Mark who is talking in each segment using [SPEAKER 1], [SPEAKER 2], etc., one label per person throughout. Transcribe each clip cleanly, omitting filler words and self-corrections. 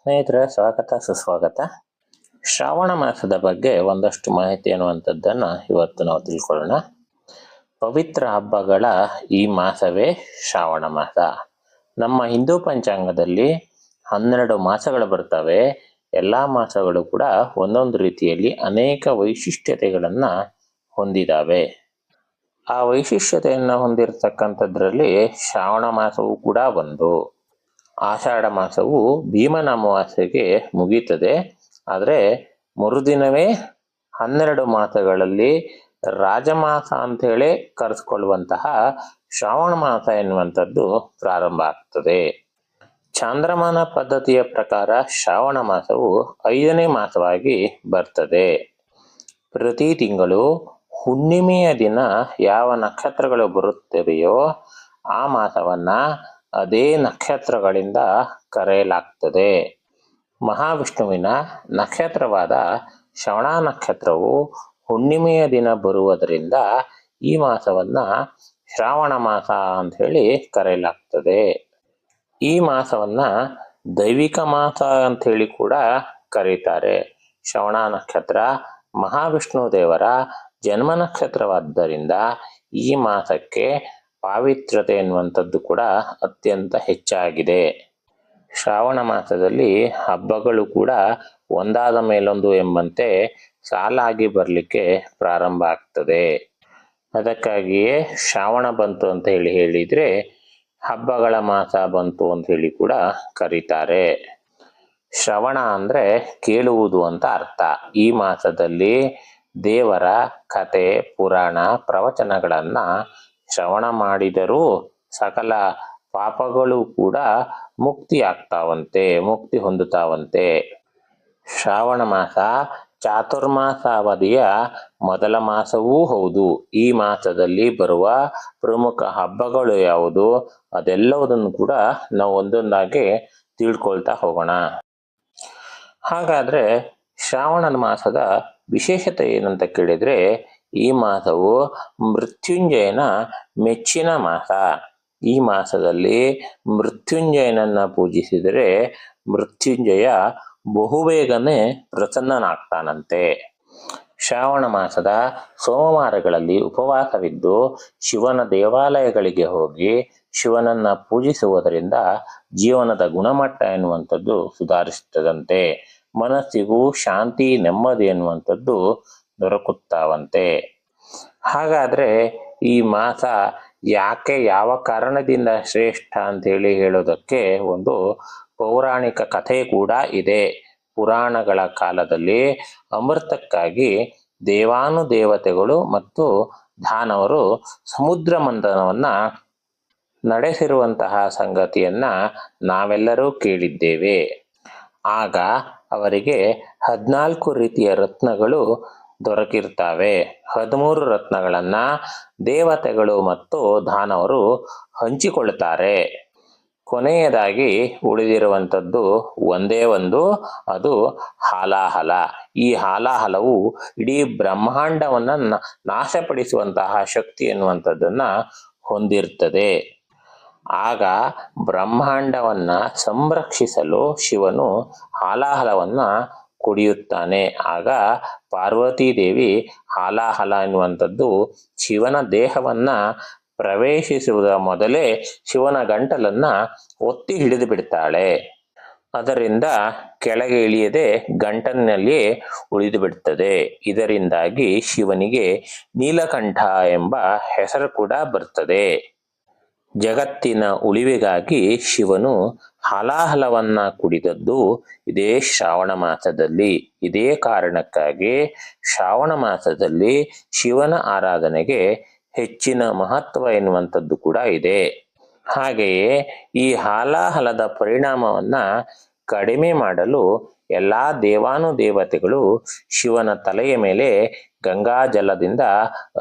[SPEAKER 1] ಸ್ನೇಹಿತರೆ, ಸ್ವಾಗತ ಸುಸ್ವಾಗತ. ಶ್ರಾವಣ ಮಾಸದ ಬಗ್ಗೆ ಒಂದಷ್ಟು ಮಾಹಿತಿ ಅನ್ನುವಂಥದ್ದನ್ನು ಇವತ್ತು ನಾವು ತಿಳ್ಕೊಳ್ಳೋಣ. ಪವಿತ್ರ ಹಬ್ಬಗಳ ಈ ಮಾಸವೇ ಶ್ರಾವಣ ಮಾಸ. ನಮ್ಮ ಹಿಂದೂ ಪಂಚಾಂಗದಲ್ಲಿ 12 ಮಾಸಗಳು ಬರ್ತವೆ. ಎಲ್ಲ ಮಾಸಗಳು ಕೂಡ ಒಂದೊಂದು ರೀತಿಯಲ್ಲಿ ಅನೇಕ ವೈಶಿಷ್ಟ್ಯತೆಗಳನ್ನು ಹೊಂದಿದ್ದಾವೆ. ಆ ವೈಶಿಷ್ಟ್ಯತೆಯನ್ನು ಹೊಂದಿರತಕ್ಕಂಥದ್ರಲ್ಲಿ ಶ್ರಾವಣ ಮಾಸವೂ ಕೂಡ ಒಂದು. ಆಷಾಢ ಮಾಸವು ಭೀಮನ ಅಮಾವಾಸ್ಯೆಗೆ ಮುಗೀತದೆ. ಆದರೆ ಮರುದಿನವೇ 12 ಮಾಸಗಳಲ್ಲಿ ರಾಜಮಾಸ ಅಂಥೇಳಿ ಕರೆಸ್ಕೊಳ್ಳುವಂತಹ ಶ್ರಾವಣ ಮಾಸ ಎನ್ನುವಂಥದ್ದು ಪ್ರಾರಂಭ ಆಗ್ತದೆ. ಚಾಂದ್ರಮಾನ ಪದ್ಧತಿಯ ಪ್ರಕಾರ ಶ್ರಾವಣ ಮಾಸವು 5ನೇ ಮಾಸವಾಗಿ ಬರ್ತದೆ. ಪ್ರತಿ ತಿಂಗಳು ಹುಣ್ಣಿಮೆಯ ದಿನ ಯಾವ ನಕ್ಷತ್ರಗಳು ಬರುತ್ತವೆಯೋ ಆ ಮಾಸವನ್ನು ಅದೇ ನಕ್ಷತ್ರಗಳಿಂದ ಕರೆಯಲಾಗ್ತದೆ. ಮಹಾವಿಷ್ಣುವಿನ ನಕ್ಷತ್ರವಾದ ಶ್ರವಣ ನಕ್ಷತ್ರವು ಹುಣ್ಣಿಮೆಯ ದಿನ ಬರುವುದರಿಂದ ಈ ಮಾಸವನ್ನು ಶ್ರಾವಣ ಮಾಸ ಅಂತ ಹೇಳಿ ಕರೆಯಲಾಗ್ತದೆ. ಈ ಮಾಸವನ್ನು ದೈವಿಕ ಮಾಸ ಅಂಥೇಳಿ ಕೂಡ ಕರೀತಾರೆ. ಶ್ರವಣ ನಕ್ಷತ್ರ ಮಹಾವಿಷ್ಣು ದೇವರ ಜನ್ಮ ನಕ್ಷತ್ರವಾದ್ದರಿಂದ ಈ ಮಾಸಕ್ಕೆ ಪಾವಿತ್ರ್ಯತೆ ಎನ್ನುವಂಥದ್ದು ಕೂಡ ಅತ್ಯಂತ ಹೆಚ್ಚಾಗಿದೆ. ಶ್ರಾವಣ ಮಾಸದಲ್ಲಿ ಹಬ್ಬಗಳು ಕೂಡ ಒಂದಾದ ಮೇಲೊಂದು ಎಂಬಂತೆ ಸಾಲಾಗಿ ಬರಲಿಕ್ಕೆ ಪ್ರಾರಂಭ ಆಗ್ತದೆ. ಅದಕ್ಕಾಗಿಯೇ ಶ್ರಾವಣ ಬಂತು ಅಂತ ಹೇಳಿದರೆ ಹಬ್ಬಗಳ ಮಾಸ ಬಂತು ಅಂತ ಹೇಳಿ ಕೂಡ ಕರೀತಾರೆ. ಶ್ರವಣ ಅಂದರೆ ಕೇಳುವುದು ಅಂತ ಅರ್ಥ. ಈ ಮಾಸದಲ್ಲಿ ದೇವರ ಕತೆ, ಪುರಾಣ, ಪ್ರವಚನಗಳನ್ನು ಶ್ರವಣ ಮಾಡಿದರೂ ಸಕಲ ಪಾಪಗಳು ಕೂಡ ಮುಕ್ತಿ ಹೊಂದುತ್ತಾವಂತೆ. ಶ್ರಾವಣ ಮಾಸ ಚಾತುರ್ಮಾಸ ಅವಧಿಯ ಮೊದಲ ಮಾಸವೂ ಹೌದು. ಈ ಮಾಸದಲ್ಲಿ ಬರುವ ಪ್ರಮುಖ ಹಬ್ಬಗಳು ಯಾವುದು ಅದೆಲ್ಲವುದನ್ನು ಕೂಡ ನಾವು ಒಂದೊಂದಾಗಿ ತಿಳ್ಕೊಳ್ತಾ ಹೋಗೋಣ. ಹಾಗಾದರೆ ಶ್ರಾವಣ ಮಾಸದ ವಿಶೇಷತೆ ಏನಂತ ಕೇಳಿದರೆ, ಈ ಮಾಸವು ಮೃತ್ಯುಂಜಯನ ಮೆಚ್ಚಿನ ಮಾಸ. ಈ ಮಾಸದಲ್ಲಿ ಮೃತ್ಯುಂಜಯನನ್ನು ಪೂಜಿಸಿದರೆ ಮೃತ್ಯುಂಜಯ ಬಹುಬೇಗನೆ ಪ್ರಸನ್ನನಾಗ್ತಾನಂತೆ. ಶ್ರಾವಣ ಮಾಸದ ಸೋಮವಾರಗಳಲ್ಲಿ ಉಪವಾಸವಿದ್ದು ಶಿವನ ದೇವಾಲಯಗಳಿಗೆ ಹೋಗಿ ಶಿವನನ್ನು ಪೂಜಿಸುವುದರಿಂದ ಜೀವನದ ಗುಣಮಟ್ಟ ಎನ್ನುವಂಥದ್ದು ಸುಧಾರಿಸುತ್ತದಂತೆ. ಮನಸ್ಸಿಗೂ ಶಾಂತಿ, ನೆಮ್ಮದಿ ಎನ್ನುವಂಥದ್ದು ದೊರಕುತ್ತಾವಂತೆ. ಹಾಗಾದರೆ ಈ ಮಾಸ ಯಾಕೆ, ಯಾವ ಕಾರಣದಿಂದ ಶ್ರೇಷ್ಠ ಅಂತೇಳಿ ಹೇಳೋದಕ್ಕೆ ಒಂದು ಪೌರಾಣಿಕ ಕಥೆ ಕೂಡ ಇದೆ. ಪುರಾಣಗಳ ಕಾಲದಲ್ಲಿ ಅಮೃತಕ್ಕಾಗಿ ದೇವಾನುದೇವತೆಗಳು ಮತ್ತು ದಾನವರು ಸಮುದ್ರ ಮಂಥನವನ್ನು ನಡೆಸಿರುವಂತಹ ಸಂಗತಿಯನ್ನು ನಾವೆಲ್ಲರೂ ಕೇಳಿದ್ದೇವೆ. ಆಗ ಅವರಿಗೆ 14 ರೀತಿಯ ರತ್ನಗಳು ದೊರಕಿರ್ತವೆ. 13 ರತ್ನಗಳನ್ನು ದೇವತೆಗಳು ಮತ್ತು ದಾನವರು ಹಂಚಿಕೊಳ್ತಾರೆ. ಕೊನೆಯದಾಗಿ ಉಳಿದಿರುವಂಥದ್ದು ಒಂದೇ ಒಂದು, ಅದು ಹಾಲಾಹಲ. ಈ ಹಾಲಾಹಲವು ಇಡೀ ಬ್ರಹ್ಮಾಂಡವನ್ನು ನಾಶಪಡಿಸುವಂತಹ ಶಕ್ತಿ ಎನ್ನುವಂಥದ್ದನ್ನು ಹೊಂದಿರ್ತದೆ. ಆಗ ಬ್ರಹ್ಮಾಂಡವನ್ನು ಸಂರಕ್ಷಿಸಲು ಶಿವನು ಹಾಲಾಹಲವನ್ನು ಕುಡಿಯುತ್ತಾನೆ. ಆಗ ಪಾರ್ವತೀದೇವಿ ಹಾಲಾಹಲ ಎನ್ನುವಂಥದ್ದು ಶಿವನ ದೇಹವನ್ನು ಪ್ರವೇಶಿಸುವುದರ ಮೊದಲೇ ಶಿವನ ಗಂಟಲನ್ನು ಒತ್ತಿ ಹಿಡಿದು ಬಿಡ್ತಾಳೆ. ಅದರಿಂದ ಕೆಳಗೆ ಇಳಿಯದೆ ಗಂಟಲಿನಲ್ಲಿಯೇ ಉಳಿದು ಬಿಡ್ತದೆ. ಇದರಿಂದಾಗಿ ಶಿವನಿಗೆ ನೀಲಕಂಠ ಎಂಬ ಹೆಸರು ಕೂಡ ಬರ್ತದೆ. ಜಗತ್ತಿನ ಉಳಿವಿಗಾಗಿ ಶಿವನು ಹಾಲಾಹಲವನ್ನು ಕುಡಿದದ್ದು ಇದೇ ಶ್ರಾವಣ ಮಾಸದಲ್ಲಿ. ಇದೇ ಕಾರಣಕ್ಕಾಗಿ ಶ್ರಾವಣ ಮಾಸದಲ್ಲಿ ಶಿವನ ಆರಾಧನೆಗೆ ಹೆಚ್ಚಿನ ಮಹತ್ವ ಎನ್ನುವಂಥದ್ದು ಕೂಡ ಇದೆ. ಹಾಗೆಯೇ ಈ ಹಾಲಾಹಲದ ಪರಿಣಾಮವನ್ನು ಕಡಿಮೆ ಮಾಡಲು ಎಲ್ಲ ದೇವಾನುದೇವತೆಗಳು ಶಿವನ ತಲೆಯ ಮೇಲೆ ಗಂಗಾ ಜಲದಿಂದ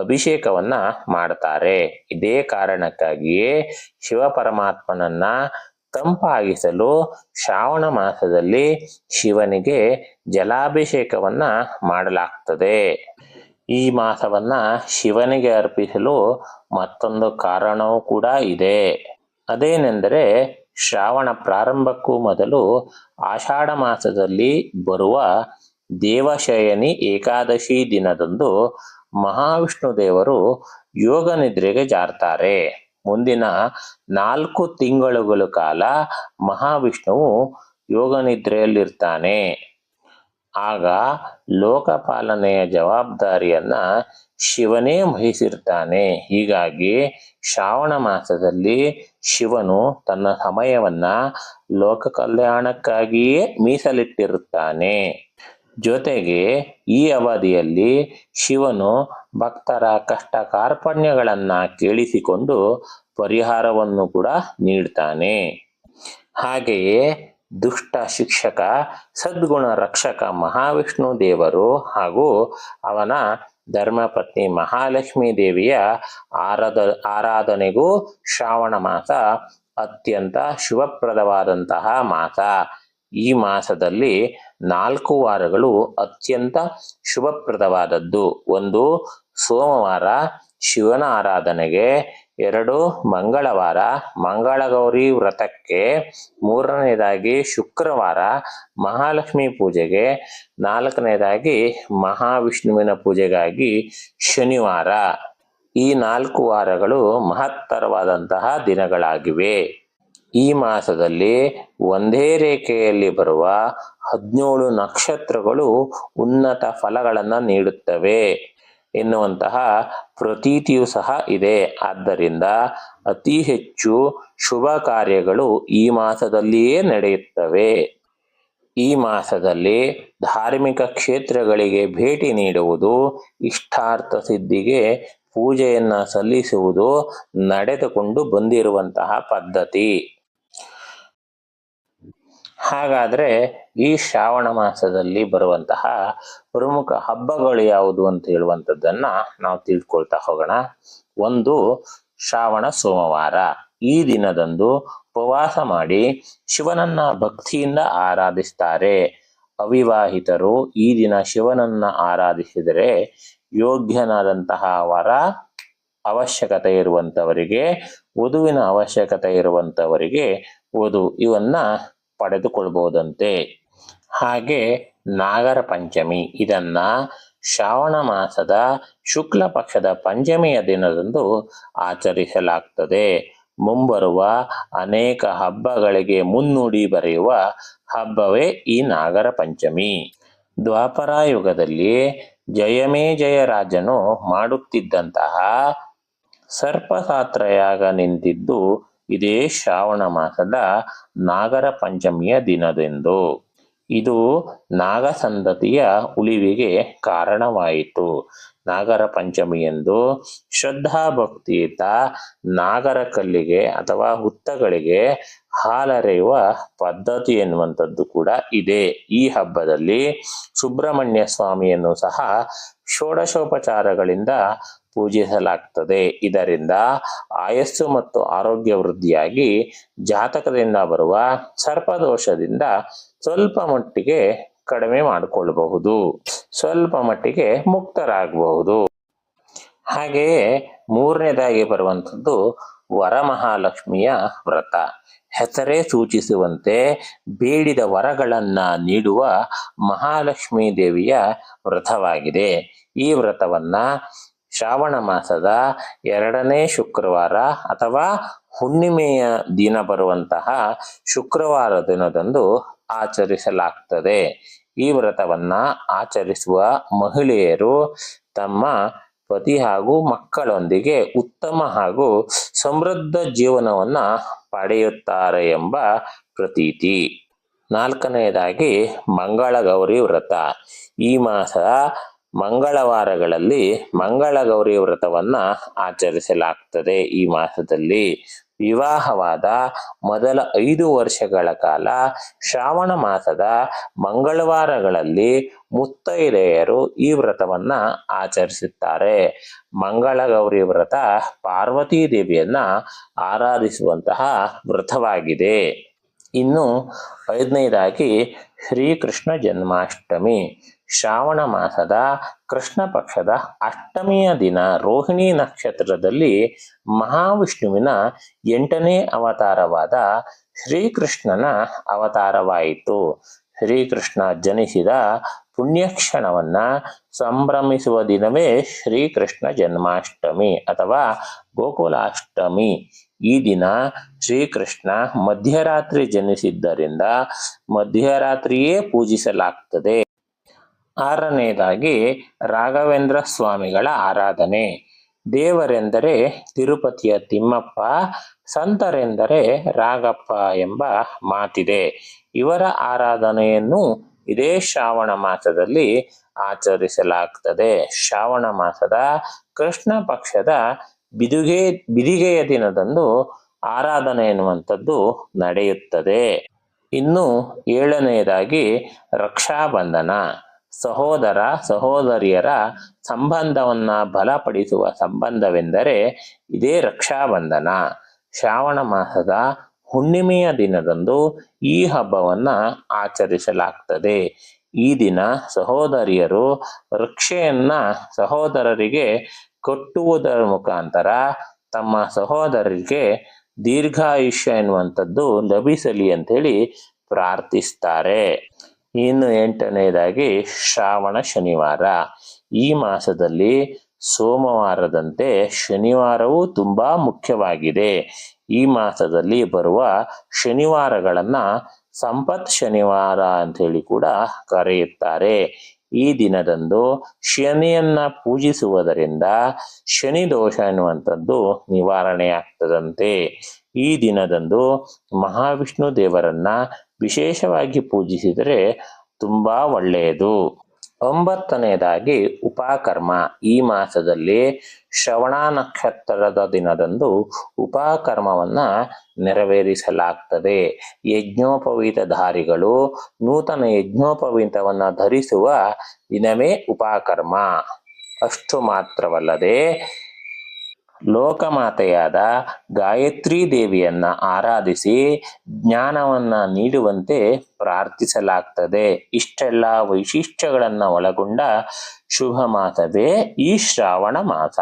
[SPEAKER 1] ಅಭಿಷೇಕವನ್ನು ಮಾಡ್ತಾರೆ. ಇದೇ ಕಾರಣಕ್ಕಾಗಿಯೇ ಶಿವ ಪರಮಾತ್ಮನನ್ನ ತಂಪಾಗಿಸಲು ಶ್ರಾವಣ ಮಾಸದಲ್ಲಿ ಶಿವನಿಗೆ ಜಲಾಭಿಷೇಕವನ್ನು ಮಾಡಲಾಗ್ತದೆ. ಈ ಮಾಸವನ್ನು ಶಿವನಿಗೆ ಅರ್ಪಿಸಲು ಮತ್ತೊಂದು ಕಾರಣವೂ ಕೂಡ ಇದೆ. ಅದೇನೆಂದರೆ, ಶ್ರಾವಣ ಪ್ರಾರಂಭಕ್ಕೂ ಮೊದಲು ಆಷಾಢ ಮಾಸದಲ್ಲಿ ಬರುವ ದೇವಶಯನಿ ಏಕಾದಶಿ ದಿನದಂದು ಮಹಾವಿಷ್ಣು ದೇವರು ಯೋಗ ನಿದ್ರೆಗೆ ಜಾರ್ತಾರೆ. ಮುಂದಿನ 4 ತಿಂಗಳುಗಳ ಕಾಲ ಮಹಾವಿಷ್ಣುವು ಯೋಗ ನಿದ್ರೆಯಲ್ಲಿರ್ತಾನೆ. ಆಗ ಲೋಕಪಾಲನೆಯ ಜವಾಬ್ದಾರಿಯನ್ನ ಶಿವನೇ ವಹಿಸಿರ್ತಾನೆ. ಹೀಗಾಗಿ ಶ್ರಾವಣ ಮಾಸದಲ್ಲಿ ಶಿವನು ತನ್ನ ಸಮಯವನ್ನ ಲೋಕ ಕಲ್ಯಾಣಕ್ಕಾಗಿಯೇ ಮೀಸಲಿಟ್ಟಿರುತ್ತಾನೆ. ಜೊತೆಗೆ ಈ ಅವಧಿಯಲ್ಲಿ ಶಿವನು ಭಕ್ತರ ಕಷ್ಟ ಕಾರ್ಪಣ್ಯಗಳನ್ನ ಕೇಳಿಸಿಕೊಂಡು ಪರಿಹಾರವನ್ನು ಕೂಡ ನೀಡ್ತಾನೆ. ಹಾಗೆಯೇ ದುಷ್ಟ ಶಿಕ್ಷಕ ಸದ್ಗುಣ ರಕ್ಷಕ ಮಹಾವಿಷ್ಣು ದೇವರು ಹಾಗೂ ಅವನ ಧರ್ಮಪತ್ನಿ ಮಹಾಲಕ್ಷ್ಮೀ ದೇವಿಯ ಆರಾಧನೆಗೂ ಶ್ರಾವಣ ಮಾಸ ಅತ್ಯಂತ ಶುಭಪ್ರದವಾದಂತಹ ಮಾಸ. ಈ ಮಾಸದಲ್ಲಿ 4 ವಾರಗಳು ಅತ್ಯಂತ ಶುಭಪ್ರದವಾದದ್ದು. 1 ಸೋಮವಾರ ಶಿವನ ಆರಾಧನೆಗೆ, 2 ಮಂಗಳವಾರ ಮಂಗಳಗೌರಿ ವ್ರತಕ್ಕೆ, 3ನೇದಾಗಿ ಶುಕ್ರವಾರ ಮಹಾಲಕ್ಷ್ಮಿ ಪೂಜೆಗೆ, 4ನೇದಾಗಿ ಮಹಾವಿಷ್ಣುವಿನ ಪೂಜೆಗಾಗಿ ಶನಿವಾರ. ಈ 4 ವಾರಗಳು ಮಹತ್ತರವಾದಂತಹ ದಿನಗಳಾಗಿವೆ. ಈ ಮಾಸದಲ್ಲಿ ಒಂದೇ ರೇಖೆಯಲ್ಲಿ ಬರುವ 17 ನಕ್ಷತ್ರಗಳು ಉನ್ನತ ಫಲಗಳನ್ನು ನೀಡುತ್ತವೆ ಎನ್ನುವಂತಹ ಪ್ರತೀತಿಯೂ ಸಹ ಇದೆ. ಆದ್ದರಿಂದ ಅತಿ ಹೆಚ್ಚು ಶುಭ ಕಾರ್ಯಗಳು ಈ ಮಾಸದಲ್ಲಿಯೇ ನಡೆಯುತ್ತವೆ. ಈ ಮಾಸದಲ್ಲಿ ಧಾರ್ಮಿಕ ಕ್ಷೇತ್ರಗಳಿಗೆ ಭೇಟಿ ನೀಡುವುದು, ಇಷ್ಟಾರ್ಥ ಸಿದ್ಧಿಗೆ ಪೂಜೆಯನ್ನ ಸಲ್ಲಿಸುವುದು ನಡೆದುಕೊಂಡು ಬಂದಿರುವಂತಹ ಪದ್ಧತಿ. ಹಾಗಾದ್ರೆ ಈ ಶ್ರಾವಣ ಮಾಸದಲ್ಲಿ ಬರುವಂತಹ ಪ್ರಮುಖ ಹಬ್ಬಗಳು ಯಾವುದು ಅಂತ ಹೇಳುವಂಥದ್ದನ್ನ ನಾವು ತಿಳ್ಕೊಳ್ತಾ ಹೋಗೋಣ. 1 ಶ್ರಾವಣ ಸೋಮವಾರ. ಈ ದಿನದಂದು ಉಪವಾಸ ಮಾಡಿ ಶಿವನನ್ನ ಭಕ್ತಿಯಿಂದ ಆರಾಧಿಸ್ತಾರೆ. ಅವಿವಾಹಿತರು ಈ ದಿನ ಶಿವನನ್ನ ಆರಾಧಿಸಿದರೆ ಯೋಗ್ಯನಾದಂತಹ ವರ ಅವಶ್ಯಕತೆ ಇರುವಂಥವರಿಗೆ, ವಧುವಿನ ಅವಶ್ಯಕತೆ ಇರುವಂಥವರಿಗೆ ವಧು ಇವನ್ನ ಪಡೆದುಕೊಳ್ಬಹುದಂತೆ. ಹಾಗೆ ನಾಗರ ಪಂಚಮಿ, ಇದನ್ನ ಶ್ರಾವಣ ಮಾಸದ ಶುಕ್ಲ ಪಕ್ಷದ ಪಂಚಮಿಯ ದಿನದಂದು ಆಚರಿಸಲಾಗ್ತದೆ. ಮುಂಬರುವ ಅನೇಕ ಹಬ್ಬಗಳಿಗೆ ಮುನ್ನುಡಿ ಬರೆಯುವ ಹಬ್ಬವೇ ಈ ನಾಗರ ಪಂಚಮಿ. ದ್ವಾಪರ ಯುಗದಲ್ಲಿ ಜಯಮೇಜಯ ರಾಜನು ಮಾಡುತ್ತಿದ್ದಂತಹ ಸರ್ಪಸಾತ್ರಯಾಗ ನಿಂತಿದ್ದು ಇದೇ ಶ್ರಾವಣ ಮಾಸದ ನಾಗರ ಪಂಚಮಿಯ ದಿನದಂದು. ಇದು ನಾಗಸಂತತಿಯ ಉಳಿವಿಗೆ ಕಾರಣವಾಯಿತು. ನಾಗರ ಪಂಚಮಿಯಂದು ಶ್ರದ್ಧಾ ಭಕ್ತಿಯುತ ನಾಗರ ಕಲ್ಲಿಗೆ ಅಥವಾ ಹುತ್ತಗಳಿಗೆ ಹಾಲರೆಯುವ ಪದ್ಧತಿ ಎನ್ನುವಂಥದ್ದು ಕೂಡ ಇದೆ. ಈ ಹಬ್ಬದಲ್ಲಿ ಸುಬ್ರಹ್ಮಣ್ಯ ಸ್ವಾಮಿಯನ್ನು ಸಹ ಷೋಡಶೋಪಚಾರಗಳಿಂದ ಪೂಜಿಸಲಾಗ್ತದೆ. ಇದರಿಂದ ಆಯಸ್ಸು ಮತ್ತು ಆರೋಗ್ಯ ವೃದ್ಧಿಯಾಗಿ ಜಾತಕದಿಂದ ಬರುವ ಸರ್ಪದೋಷದಿಂದ ಸ್ವಲ್ಪ ಮಟ್ಟಿಗೆ ಕಡಿಮೆ ಮಾಡಿಕೊಳ್ಳಬಹುದು, ಸ್ವಲ್ಪ ಮಟ್ಟಿಗೆ ಮುಕ್ತರಾಗಬಹುದು. ಹಾಗೆಯೇ 3ನೇದಾಗಿ ಬರುವಂಥದ್ದು ವರಮಹಾಲಕ್ಷ್ಮಿಯ ವ್ರತ. ಹೆಸರೇ ಸೂಚಿಸುವಂತೆ ಬೇಡಿದ ವರಗಳನ್ನ ನೀಡುವ ಮಹಾಲಕ್ಷ್ಮೀ ದೇವಿಯ ವ್ರತವಾಗಿದೆ. ಈ ವ್ರತವನ್ನ ಶ್ರಾವಣ ಮಾಸದ 2ನೇ ಶುಕ್ರವಾರ ಅಥವಾ ಹುಣ್ಣಿಮೆಯ ದಿನ ಬರುವಂತಹ ಶುಕ್ರವಾರ ದಿನದಂದು ಆಚರಿಸಲಾಗ್ತದೆ. ಈ ವ್ರತವನ್ನ ಆಚರಿಸುವ ಮಹಿಳೆಯರು ತಮ್ಮ ಪತಿ ಹಾಗೂ ಮಕ್ಕಳೊಂದಿಗೆ ಉತ್ತಮ ಹಾಗೂ ಸಮೃದ್ಧ ಜೀವನವನ್ನ ಪಡೆಯುತ್ತಾರೆ ಎಂಬ ಪ್ರತೀತಿ. 4ನೇದಾಗಿ ಮಂಗಳಗೌರಿ ವ್ರತ. ಈ ಮಾಸ ಮಂಗಳವಾರಗಳಲ್ಲಿ ಮಂಗಳಗೌರಿ ವ್ರತವನ್ನ ಆಚರಿಸಲಾಗ್ತದೆ. ಈ ಮಾಸದಲ್ಲಿ ವಿವಾಹವಾದ ಮೊದಲ 5 ವರ್ಷಗಳ ಕಾಲ ಶ್ರಾವಣ ಮಾಸದ ಮಂಗಳವಾರಗಳಲ್ಲಿ ಮುತ್ತೈದೆಯರು ಈ ವ್ರತವನ್ನ ಆಚರಿಸುತ್ತಾರೆ. ಮಂಗಳಗೌರಿ ವ್ರತ ಪಾರ್ವತೀ ದೇವಿಯನ್ನ ಆರಾಧಿಸುವಂತಹ ವ್ರತವಾಗಿದೆ. ಇನ್ನು 5ನೇದಾಗಿ ಶ್ರೀಕೃಷ್ಣ ಜನ್ಮಾಷ್ಟಮಿ. ಶ್ರಾವಣ ಮಾಸದ ಕೃಷ್ಣ ಪಕ್ಷದ ಅಷ್ಟಮಿಯ ದಿನ ರೋಹಿಣಿ ನಕ್ಷತ್ರದಲ್ಲಿ ಮಹಾವಿಷ್ಣುವಿನ 8ನೇ ಅವತಾರವಾದ ಶ್ರೀಕೃಷ್ಣನ ಅವತಾರವಾಯಿತು. ಶ್ರೀಕೃಷ್ಣ ಜನಿಸಿದ ಪುಣ್ಯಕ್ಷಣವನ್ನ ಸಂಭ್ರಮಿಸುವ ದಿನವೇ ಶ್ರೀಕೃಷ್ಣ ಜನ್ಮಾಷ್ಟಮಿ ಅಥವಾ ಗೋಕುಲಾಷ್ಟಮಿ. ಈ ದಿನ ಶ್ರೀಕೃಷ್ಣ ಮಧ್ಯರಾತ್ರಿ ಜನಿಸಿದ್ದರಿಂದ ಮಧ್ಯರಾತ್ರಿಯೇ ಪೂಜಿಸಲಾಗ್ತದೆ. ಆರನೆಯದಾಗಿ ರಾಘವೇಂದ್ರ ಸ್ವಾಮಿಗಳ ಆರಾಧನೆ. ದೇವರೆಂದರೆ ತಿರುಪತಿಯ ತಿಮ್ಮಪ್ಪ, ಸಂತರೆಂದರೆ ರಾಘಪ್ಪ ಎಂಬ ಮಾತಿದೆ. ಇವರ ಆರಾಧನೆಯನ್ನು ಇದೇ ಶ್ರಾವಣ ಮಾಸದಲ್ಲಿ ಆಚರಿಸಲಾಗ್ತದೆ. ಶ್ರಾವಣ ಮಾಸದ ಕೃಷ್ಣ ಪಕ್ಷದ ಬಿದಿಗೆಯ ದಿನದಂದು ಆರಾಧನೆ ಎನ್ನುವಂಥದ್ದು ನಡೆಯುತ್ತದೆ. ಇನ್ನು ಏಳನೆಯದಾಗಿ ರಕ್ಷಾಬಂಧನ. ಸಹೋದರ ಸಹೋದರಿಯರ ಸಂಬಂಧವನ್ನ ಬಲಪಡಿಸುವ ಸಂಬಂಧವೆಂದರೆ ಇದೇ ರಕ್ಷಾಬಂಧನ. ಶ್ರಾವಣ ಮಾಸದ ಹುಣ್ಣಿಮೆಯ ದಿನದಂದು ಈ ಹಬ್ಬವನ್ನ ಆಚರಿಸಲಾಗ್ತದೆ. ಈ ದಿನ ಸಹೋದರಿಯರು ರಕ್ಷೆಯನ್ನ ಸಹೋದರರಿಗೆ ಕಟ್ಟುವುದರ ಮುಖಾಂತರ ತಮ್ಮ ಸಹೋದರರಿಗೆ ದೀರ್ಘಾಯುಷ್ಯ ಎನ್ನುವಂಥದ್ದು ಲಭಿಸಲಿ ಅಂತೇಳಿ ಪ್ರಾರ್ಥಿಸ್ತಾರೆ. ಇನ್ನು ಎಂಟನೆಯದಾಗಿ ಶ್ರಾವಣ ಶನಿವಾರ. ಈ ಮಾಸದಲ್ಲಿ ಸೋಮವಾರದಂತೆ ಶನಿವಾರವೂ ತುಂಬಾ ಮುಖ್ಯವಾಗಿದೆ. ಈ ಮಾಸದಲ್ಲಿ ಬರುವ ಶನಿವಾರಗಳನ್ನ ಸಂಪತ್ ಶನಿವಾರ ಅಂತೇಳಿ ಕೂಡ ಕರೆಯುತ್ತಾರೆ. ಈ ದಿನದಂದು ಶನಿಯನ್ನ ಪೂಜಿಸುವುದರಿಂದ ಶನಿ ದೋಷ ಎನ್ನುವಂಥದ್ದು ನಿವಾರಣೆಯಾಗ್ತದಂತೆ. ಈ ದಿನದಂದು ಮಹಾವಿಷ್ಣು ದೇವರನ್ನ ವಿಶೇಷವಾಗಿ ಪೂಜಿಸಿದರೆ ತುಂಬಾ ಒಳ್ಳೆಯದು. ಒಂಬತ್ತನೆಯದಾಗಿ ಉಪಕರ್ಮ. ಈ ಮಾಸದಲ್ಲಿ ಶ್ರವಣ ನಕ್ಷತ್ರದ ದಿನದಂದು ಉಪಕರ್ಮವನ್ನ ನೆರವೇರಿಸಲಾಗ್ತದೆ. ಯಜ್ಞೋಪವೀತಧಾರಿಗಳು ನೂತನ ಯಜ್ಞೋಪವೀತವನ್ನ ಧರಿಸುವ ದಿನವೇ ಉಪಕರ್ಮ. ಅಷ್ಟು ಮಾತ್ರವಲ್ಲದೆ ಲೋಕಮಾತೆಯಾದ ಗಾಯತ್ರಿ ದೇವಿಯನ್ನ ಆರಾಧಿಸಿ ಜ್ಞಾನವನ್ನ ನೀಡುವಂತೆ ಪ್ರಾರ್ಥಿಸಲಾಗ್ತದೆ. ಇಷ್ಟೆಲ್ಲ ವೈಶಿಷ್ಟ್ಯಗಳನ್ನ ಒಳಗೊಂಡ ಶುಭ ಮಾಸವೇ ಈ ಶ್ರಾವಣ ಮಾಸ.